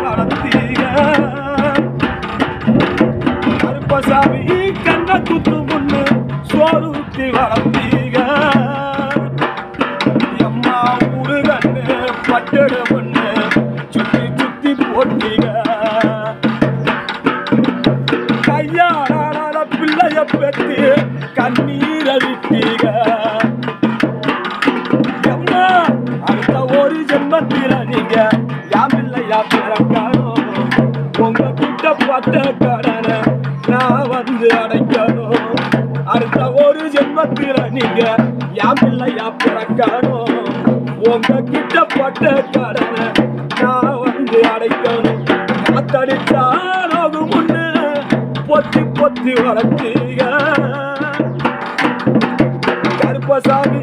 வளர்த்தீங்க கருப்பசாமி கண்ண குத்து முன்னு சோறு ஊத்தி வளர்த்தீங்க அம்மா ஊரு கண்ணு பட்டடு மண்ணு சுத்தி சுத்தி போட்டீங்க கையாளான பிள்ளைய பெற்று கண்ணீர் அழித்தீங்க அம்மா அடுத்த ஒரு ஜென்மத்தில நீங்க யாமில்லையா பிறக்கணும் உங்க கிட்ட பட்ட கடனை நான் வந்து அடைக்கணும் அடுத்த ஒரு ஜென்மத்தில நீங்க யாமில்லையா பிறக்கணும் உங்க கிட்ட பட்ட கடனை நான் வந்து அடைக்கணும் காத்தடிச்சானோது முன்னு பொத்தி பொத்தி வளர்த்தீங்க கருப்பசாமி